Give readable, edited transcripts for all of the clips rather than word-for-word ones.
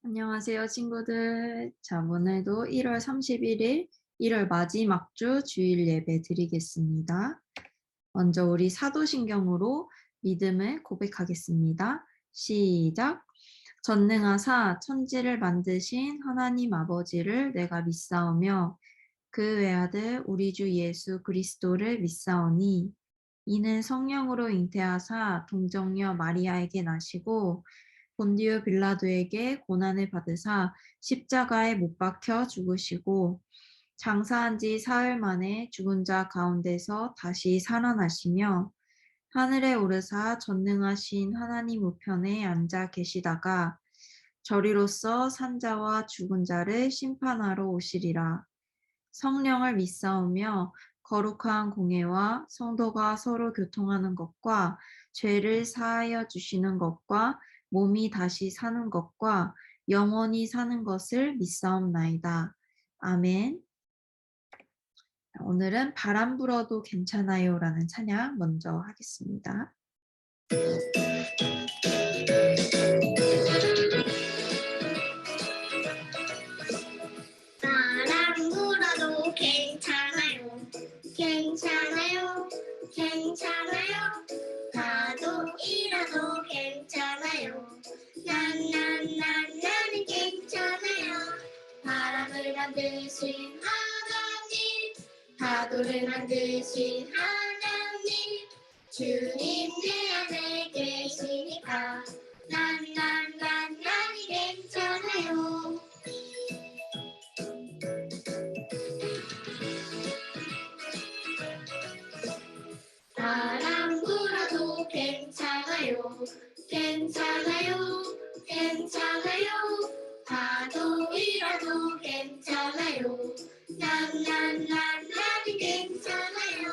안녕하세요, 친구들. 자, 오늘도 1월 31일, 1월 마지막 주 주일 예배 드리겠습니다. 먼저 우리 사도신경으로 믿음을 고백하겠습니다. 시작. 전능하사 천지를 만드신 하나님 아버지를 내가 믿사오며 그 외아들 우리 주 예수 그리스도를 믿사오니 이는 성령으로 잉태하사 동정녀 마리아에게 나시고 본디오 빌라도에게 고난을 받으사 십자가에 못 박혀 죽으시고 장사한 지 사흘 만에 죽은 자 가운데서 다시 살아나시며 하늘에 오르사 전능하신 하나님 우편에 앉아 계시다가 저리로서 산자와 죽은 자를 심판하러 오시리라. 성령을 믿사오며 거룩한 공예와 성도가 서로 교통하는 것과 죄를 사하여 주시는 것과 몸이 다시 사는 것과 영원히 사는 것을 믿사옵나이다. 아멘. 오늘은 바람 불어도 괜찮아요라는 찬양 먼저 하겠습니다. 바람 불어도 괜찮아요. 괜찮아요. 괜찮아요. 파도 일어도 괜찮아요. 나는 괜찮아요. 바람을 만드신 하나님, 파도를 만드신 하나님, 주님 내 안에 계시니까 난 괜찮아요. 바람 불어도 괜찮아요. 괜찮아요. 괜찮아요. 파도 일어도 괜찮아요. 난 괜찮아요.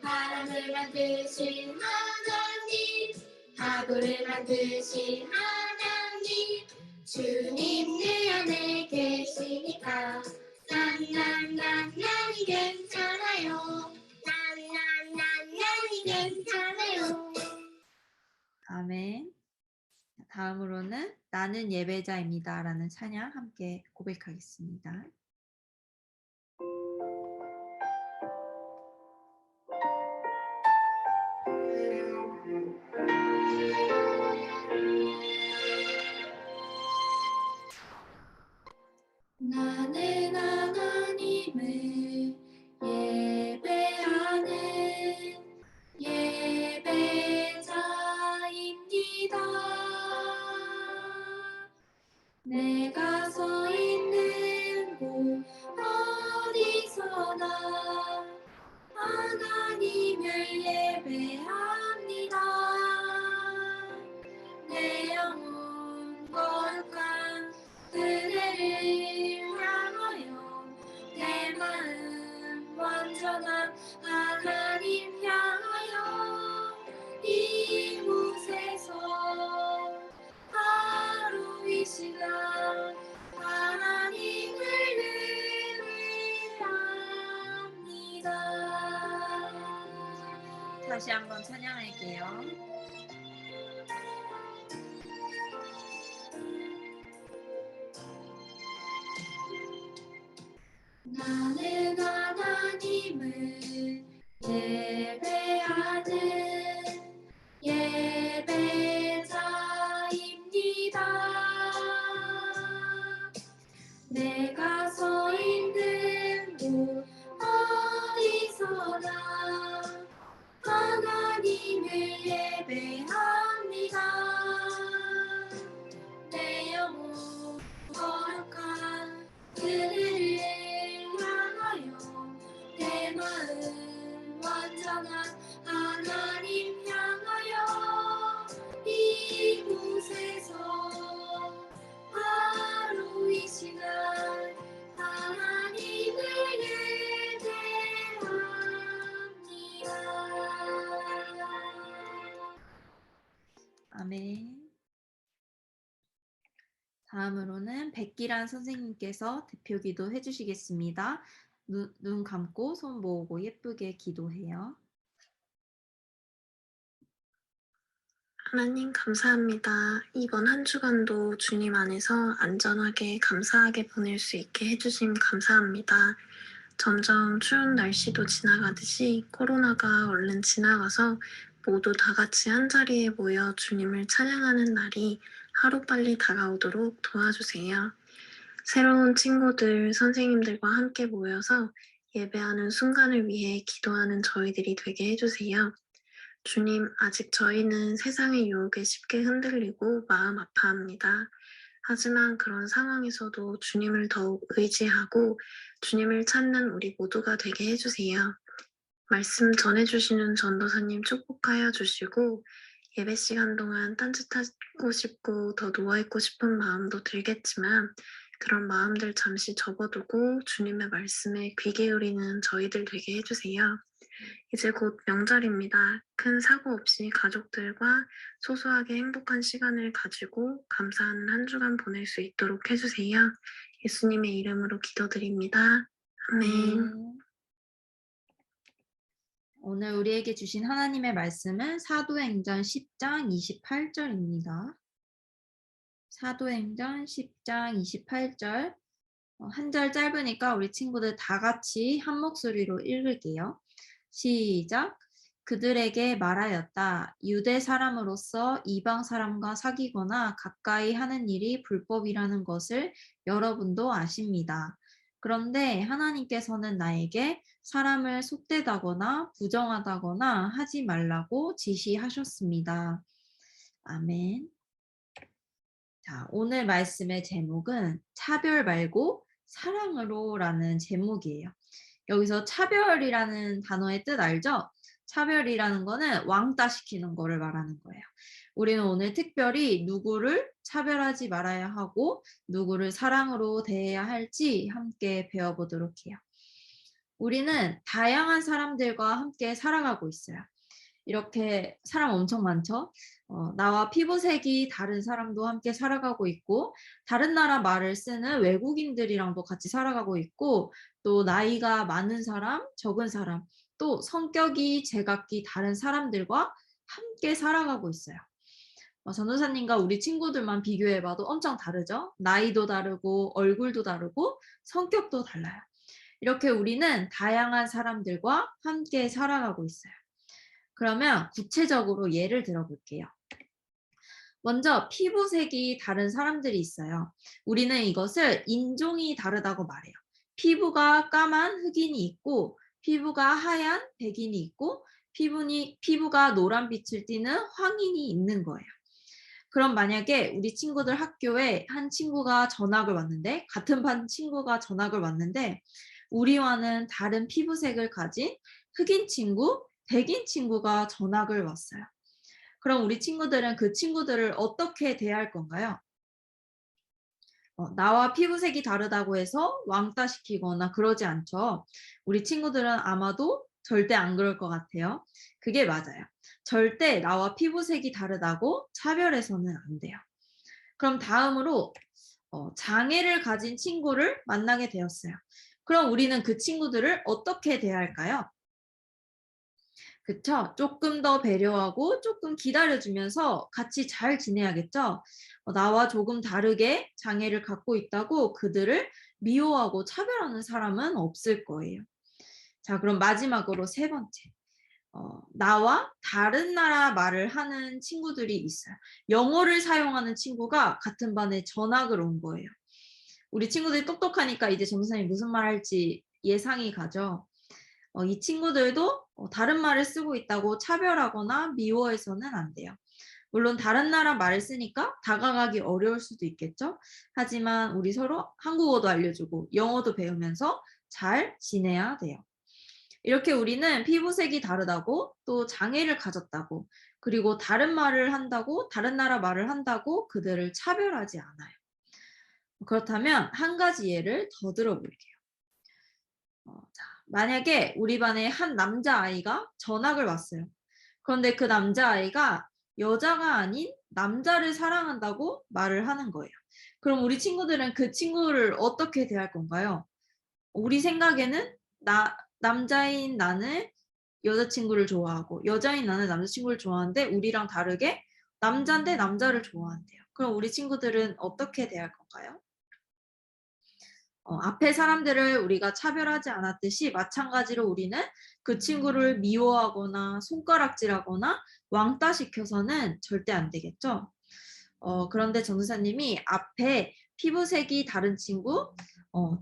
바람을 만드신 하나님, 파도를 만드신 하나님, 주님 내 안에 계시니까 난 괜찮아요. 난 괜찮아요. 아멘. 다음으로는 나는 예배자입니다라는 찬양 함께 고백하겠습니다. 나는 하나님을 예배하는 예배자입니다. 내가 서 있는 곳 어디서나 하나님을 예배합니다. 내 영혼 거룩한 그대를 향하여 내 마음 완전한 하나님 향하여 이곳에서 하루 이 시간 하나님을 예배합니다. 다시 한번 찬양할게요. 나는 하나님을 예배하는 예배자입니다. 내가 서 있는 곳 어디서나 하나님을 예배합니다. 내 영혼 거룩한 그대를 향하여 내 마음 완전한 하나님 향하여 이곳에서 하루 이 시간 하나님을 예배합니다. 아멘. 다음으로는 백기란 선생님께서 대표기도 해주시겠습니다. 눈 감고 손 모으고 예쁘게 기도해요. 하나님 감사합니다. 이번 한 주간도 주님 안에서 안전하게 감사하게 보낼 수 있게 해주심 감사합니다. 점점 추운 날씨도 지나가듯이 코로나가 얼른 지나가서 모두 다 같이 한자리에 모여 주님을 찬양하는 날이 하루빨리 다가오도록 도와주세요. 새로운 친구들, 선생님들과 함께 모여서 예배하는 순간을 위해 기도하는 저희들이 되게 해주세요. 주님, 아직 저희는 세상의 유혹에 쉽게 흔들리고 마음 아파합니다. 하지만 그런 상황에서도 주님을 더욱 의지하고 주님을 찾는 우리 모두가 되게 해주세요. 말씀 전해주시는 전도사님 축복하여 주시고 예배 시간 동안 딴짓하고 싶고 더 누워있고 싶은 마음도 들겠지만 그런 마음들 잠시 접어두고 주님의 말씀에 귀 기울이는 저희들 되게 해주세요. 이제 곧 명절입니다. 큰 사고 없이 가족들과 소소하게 행복한 시간을 가지고 감사하는 한 주간 보낼 수 있도록 해주세요. 예수님의 이름으로 기도드립니다. 아멘. 오늘 우리에게 주신 하나님의 말씀은 사도행전 10장 28절입니다. 사도행전 10장 28절. 한 절 짧으니까 우리 친구들 다 같이 한 목소리로 읽을게요. 시작. 그들에게 말하였다. 유대 사람으로서 이방 사람과 사귀거나 가까이 하는 일이 불법이라는 것을 여러분도 아십니다. 그런데 하나님께서는 나에게 사람을 속되다거나 부정하다거나 하지 말라고 지시하셨습니다. 아멘. 자, 오늘 말씀의 제목은 차별 말고 사랑으로라는 제목이에요. 여기서 차별이라는 단어의 뜻 알죠? 차별이라는 거는 왕따시키는 거를 말하는 거예요. 우리는 오늘 특별히 누구를 차별하지 말아야 하고 누구를 사랑으로 대해야 할지 함께 배워보도록 해요. 우리는 다양한 사람들과 함께 살아가고 있어요. 이렇게 사람 엄청 많죠? 나와 피부색이 다른 사람도 함께 살아가고 있고 다른 나라 말을 쓰는 외국인들이랑도 같이 살아가고 있고 또 나이가 많은 사람, 적은 사람, 또 성격이 제각기 다른 사람들과 함께 살아가고 있어요. 전도사님과 우리 친구들만 비교해봐도 엄청 다르죠? 나이도 다르고 얼굴도 다르고 성격도 달라요. 이렇게 우리는 다양한 사람들과 함께 살아가고 있어요. 그러면 구체적으로 예를 들어볼게요. 먼저 피부색이 다른 사람들이 있어요. 우리는 이것을 인종이 다르다고 말해요. 피부가 까만 흑인이 있고 피부가 하얀 백인이 있고 피부가 노란빛을 띠는 황인이 있는 거예요. 그럼 만약에 우리 친구들 학교에 한 친구가 전학을 왔는데 같은 반 친구가 전학을 왔는데 우리와는 다른 피부색을 가진 흑인 친구, 백인 친구가 전학을 왔어요. 그럼 우리 친구들은 그 친구들을 어떻게 대할 건가요? 나와 피부색이 다르다고 해서 왕따시키거나 그러지 않죠. 우리 친구들은 아마도 절대 안 그럴 것 같아요. 그게 맞아요. 절대 나와 피부색이 다르다고 차별해서는 안 돼요. 그럼 다음으로 장애를 가진 친구를 만나게 되었어요. 그럼 우리는 그 친구들을 어떻게 대할까요? 그쵸? 조금 더 배려하고 조금 기다려주면서 같이 잘 지내야겠죠? 나와 조금 다르게 장애를 갖고 있다고 그들을 미워하고 차별하는 사람은 없을 거예요. 자, 그럼 마지막으로 세 번째. 나와 다른 나라 말을 하는 친구들이 있어요. 영어를 사용하는 친구가 같은 반에 전학을 온 거예요. 우리 친구들이 똑똑하니까 이제 전도사님이 무슨 말 할지 예상이 가죠. 이 친구들도 다른 말을 쓰고 있다고 차별하거나 미워해서는 안 돼요. 물론 다른 나라 말을 쓰니까 다가가기 어려울 수도 있겠죠. 하지만 우리 서로 한국어도 알려주고 영어도 배우면서 잘 지내야 돼요. 이렇게 우리는 피부색이 다르다고 또 장애를 가졌다고 그리고 다른 말을 한다고 다른 나라 말을 한다고 그들을 차별하지 않아요. 그렇다면 한 가지 예를 더 들어볼게요. 자, 만약에 우리 반에 한 남자아이가 전학을 왔어요. 그런데 그 남자아이가 여자가 아닌 남자를 사랑한다고 말을 하는 거예요. 그럼 우리 친구들은 그 친구를 어떻게 대할 건가요? 우리 생각에는 남자인 나는 여자친구를 좋아하고 여자인 나는 남자친구를 좋아하는데 우리랑 다르게 남잔데 남자를 좋아한대요. 그럼 우리 친구들은 어떻게 대할 건가요? 앞에 사람들을 우리가 차별하지 않았듯이 마찬가지로 우리는 그 친구를 미워하거나 손가락질하거나 왕따시켜서는 절대 안 되겠죠. 그런데 전도사님이 앞에 피부색이 다른 친구,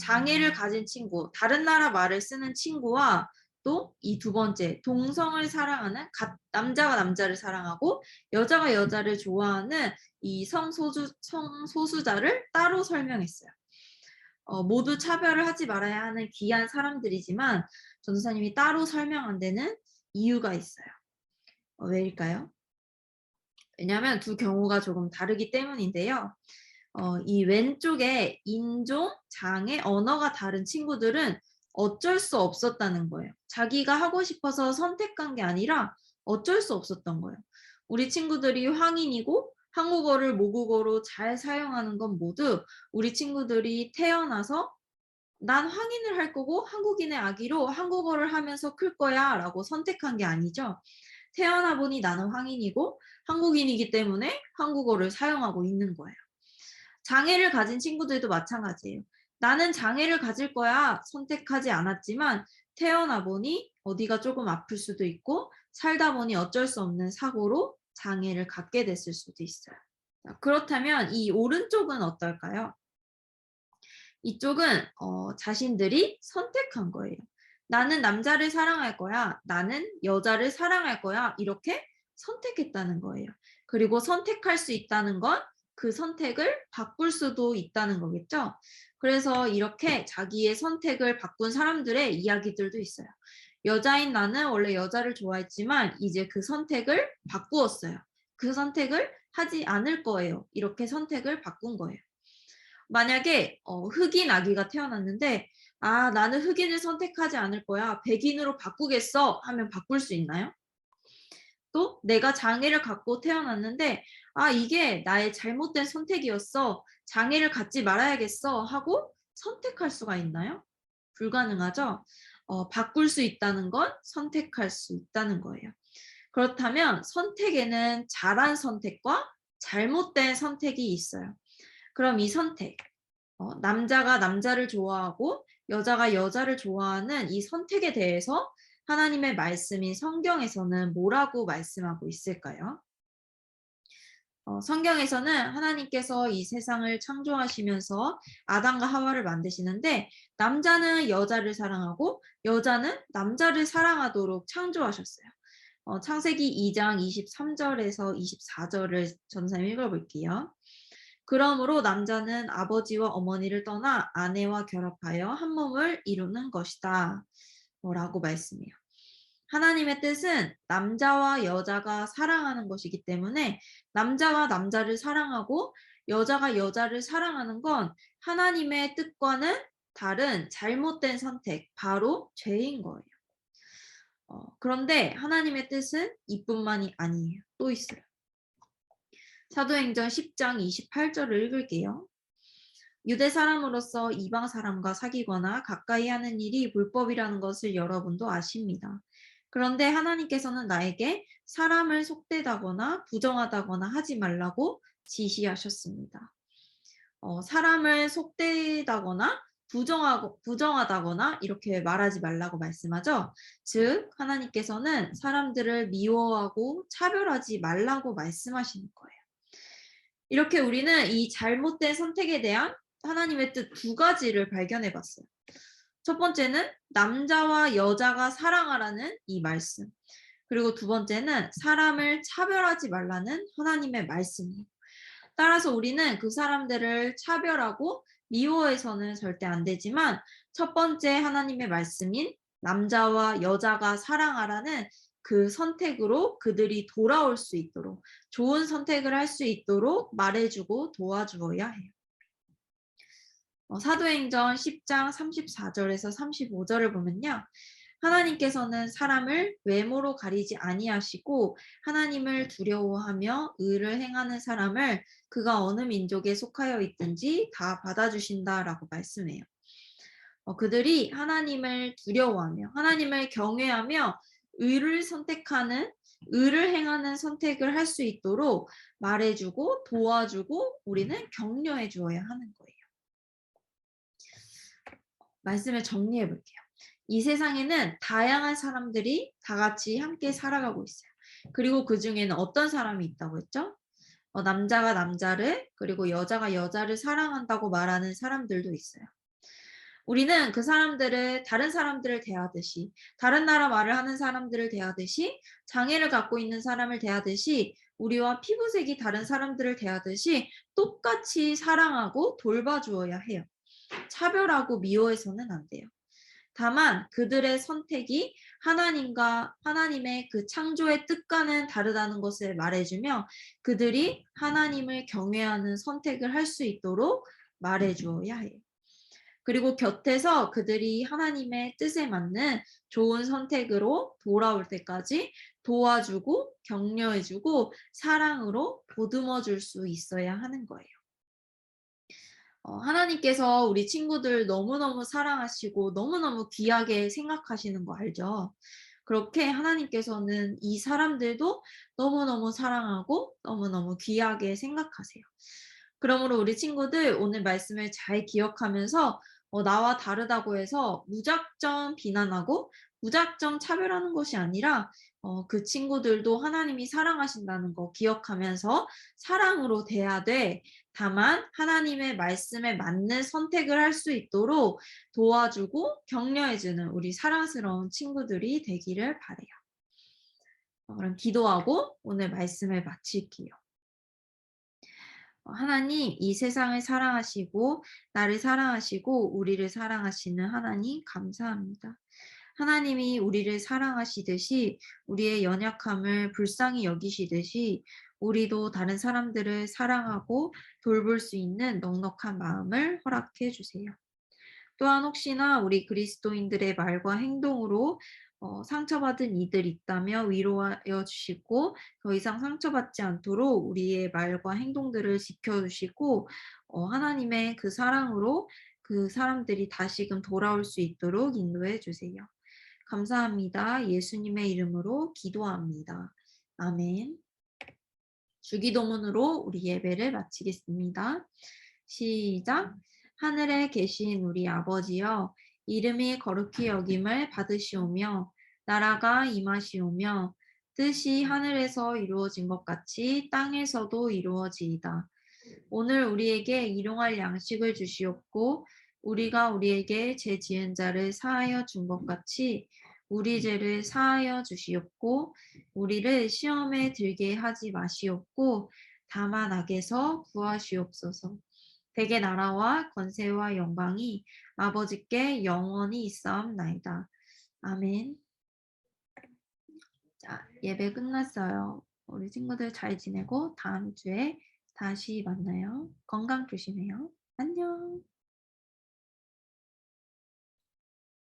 장애를 가진 친구, 다른 나라 말을 쓰는 친구와 또 이 두 번째 동성을 사랑하는 남자가 남자를 사랑하고 여자가 여자를 좋아하는 이 성소수자를 따로 설명했어요. 모두 차별을 하지 말아야 하는 귀한 사람들이지만 전도사님이 따로 설명한 데는 이유가 있어요. 왜일까요? 왜냐하면 두 경우가 조금 다르기 때문인데요. 이 왼쪽에 인종, 장애, 언어가 다른 친구들은 어쩔 수 없었다는 거예요. 자기가 하고 싶어서 선택한 게 아니라 어쩔 수 없었던 거예요. 우리 친구들이 황인이고 한국어를 모국어로 잘 사용하는 건 모두 우리 친구들이 태어나서 난 황인을 할 거고 한국인의 아기로 한국어를 하면서 클 거야 라고 선택한 게 아니죠. 태어나 보니 나는 황인이고 한국인이기 때문에 한국어를 사용하고 있는 거예요. 장애를 가진 친구들도 마찬가지예요. 나는 장애를 가질 거야 선택하지 않았지만 태어나 보니 어디가 조금 아플 수도 있고 살다 보니 어쩔 수 없는 사고로 장애를 갖게 됐을 수도 있어요. 그렇다면 이 오른쪽은 어떨까요? 이쪽은 자신들이 선택한 거예요. 나는 남자를 사랑할 거야. 나는 여자를 사랑할 거야. 이렇게 선택했다는 거예요. 그리고 선택할 수 있다는 건 그 선택을 바꿀 수도 있다는 거겠죠. 그래서 이렇게 자기의 선택을 바꾼 사람들의 이야기들도 있어요. 여자인 나는 원래 여자를 좋아했지만 이제 그 선택을 바꾸었어요. 그 선택을 하지 않을 거예요. 이렇게 선택을 바꾼 거예요. 만약에 흑인 아기가 태어났는데 나는 흑인을 선택하지 않을 거야. 백인으로 바꾸겠어 하면 바꿀 수 있나요? 또 내가 장애를 갖고 태어났는데 이게 나의 잘못된 선택이었어. 장애를 갖지 말아야겠어 하고 선택할 수가 있나요? 불가능하죠. 바꿀 수 있다는 건 선택할 수 있다는 거예요. 그렇다면 선택에는 잘한 선택과 잘못된 선택이 있어요. 그럼 이 선택, 남자가 남자를 좋아하고 여자가 여자를 좋아하는 이 선택에 대해서 하나님의 말씀인 성경에서는 뭐라고 말씀하고 있을까요? 성경에서는 하나님께서 이 세상을 창조하시면서 아담과 하와를 만드시는데 남자는 여자를 사랑하고 여자는 남자를 사랑하도록 창조하셨어요. 창세기 2장 23절에서 24절을 전사님 읽어볼게요. 그러므로 남자는 아버지와 어머니를 떠나 아내와 결합하여 한 몸을 이루는 것이다. 라고 말씀해요. 하나님의 뜻은 남자와 여자가 사랑하는 것이기 때문에 남자가 남자를 사랑하고 여자가 여자를 사랑하는 건 하나님의 뜻과는 다른 잘못된 선택, 바로 죄인 거예요. 그런데 하나님의 뜻은 이뿐만이 아니에요. 또 있어요. 사도행전 10장 28절을 읽을게요. 유대 사람으로서 이방 사람과 사귀거나 가까이 하는 일이 불법이라는 것을 여러분도 아십니다. 그런데 하나님께서는 나에게 사람을 속되다거나 부정하다거나 하지 말라고 지시하셨습니다. 사람을 속되다거나 부정하다거나 이렇게 말하지 말라고 말씀하죠. 즉 하나님께서는 사람들을 미워하고 차별하지 말라고 말씀하시는 거예요. 이렇게 우리는 이 잘못된 선택에 대한 하나님의 뜻 두 가지를 발견해 봤어요. 첫 번째는 남자와 여자가 사랑하라는 이 말씀. 그리고 두 번째는 사람을 차별하지 말라는 하나님의 말씀이에요. 따라서 우리는 그 사람들을 차별하고 미워해서는 절대 안 되지만 첫 번째 하나님의 말씀인 남자와 여자가 사랑하라는 그 선택으로 그들이 돌아올 수 있도록 좋은 선택을 할 수 있도록 말해주고 도와주어야 해요. 사도행전 10장 34절에서 35절을 보면요. 하나님께서는 사람을 외모로 가리지 아니하시고 하나님을 두려워하며 의를 행하는 사람을 그가 어느 민족에 속하여 있든지 다 받아주신다라고 말씀해요. 그들이 하나님을 두려워하며 하나님을 경외하며 의를 선택하는 의를 행하는 선택을 할 수 있도록 말해주고 도와주고 우리는 격려해 주어야 하는 거예요. 말씀을 정리해 볼게요. 이 세상에는 다양한 사람들이 다 같이 함께 살아가고 있어요. 그리고 그 중에는 어떤 사람이 있다고 했죠? 남자가 남자를 그리고 여자가 여자를 사랑한다고 말하는 사람들도 있어요. 우리는 그 사람들을 다른 사람들을 대하듯이 다른 나라 말을 하는 사람들을 대하듯이 장애를 갖고 있는 사람을 대하듯이 우리와 피부색이 다른 사람들을 대하듯이 똑같이 사랑하고 돌봐주어야 해요. 차별하고 미워해서는 안 돼요. 다만 그들의 선택이 하나님의 그 창조의 뜻과는 다르다는 것을 말해주며 그들이 하나님을 경외하는 선택을 할 수 있도록 말해주어야 해요. 그리고 곁에서 그들이 하나님의 뜻에 맞는 좋은 선택으로 돌아올 때까지 도와주고 격려해주고 사랑으로 보듬어 줄 수 있어야 하는 거예요. 하나님께서 우리 친구들 너무너무 사랑하시고 너무너무 귀하게 생각하시는 거 알죠? 그렇게 하나님께서는 이 사람들도 너무너무 사랑하고 너무너무 귀하게 생각하세요. 그러므로 우리 친구들 오늘 말씀을 잘 기억하면서 나와 다르다고 해서 무작정 비난하고 무작정 차별하는 것이 아니라 그 친구들도 하나님이 사랑하신다는 거 기억하면서 사랑으로 대하되 다만 하나님의 말씀에 맞는 선택을 할 수 있도록 도와주고 격려해주는 우리 사랑스러운 친구들이 되기를 바라요. 그럼 기도하고 오늘 말씀을 마칠게요. 하나님, 이 세상을 사랑하시고 나를 사랑하시고 우리를 사랑하시는 하나님 감사합니다. 하나님이 우리를 사랑하시듯이 우리의 연약함을 불쌍히 여기시듯이 우리도 다른 사람들을 사랑하고 돌볼 수 있는 넉넉한 마음을 허락해 주세요. 또한 혹시나 우리 그리스도인들의 말과 행동으로 상처받은 이들 있다며 위로하여 주시고 더 이상 상처받지 않도록 우리의 말과 행동들을 지켜주시고 하나님의 그 사랑으로 그 사람들이 다시금 돌아올 수 있도록 인도해 주세요. 감사합니다. 예수님의 이름으로 기도합니다. 아멘. 주기도문으로 우리 예배를 마치겠습니다. 시작. 하늘에 계신 우리 아버지여, 이름이 거룩히 여김을 받으시오며, 나라가 임하시오며, 뜻이 하늘에서 이루어진 것 같이 땅에서도 이루어지이다. 오늘 우리에게 일용할 양식을 주시옵고, 우리가 우리에게 죄 지은 자를 사하여 준 것 같이 우리 죄를 사하여 주시옵고, 우리를 시험에 들게 하지 마시옵고, 다만 악에서 구하시옵소서. 대개 나라와 권세와 영광이 아버지께 영원히 있사옵나이다. 아멘. 자, 예배 끝났어요. 우리 친구들 잘 지내고 다음 주에 다시 만나요. 건강 조심해요. 안녕.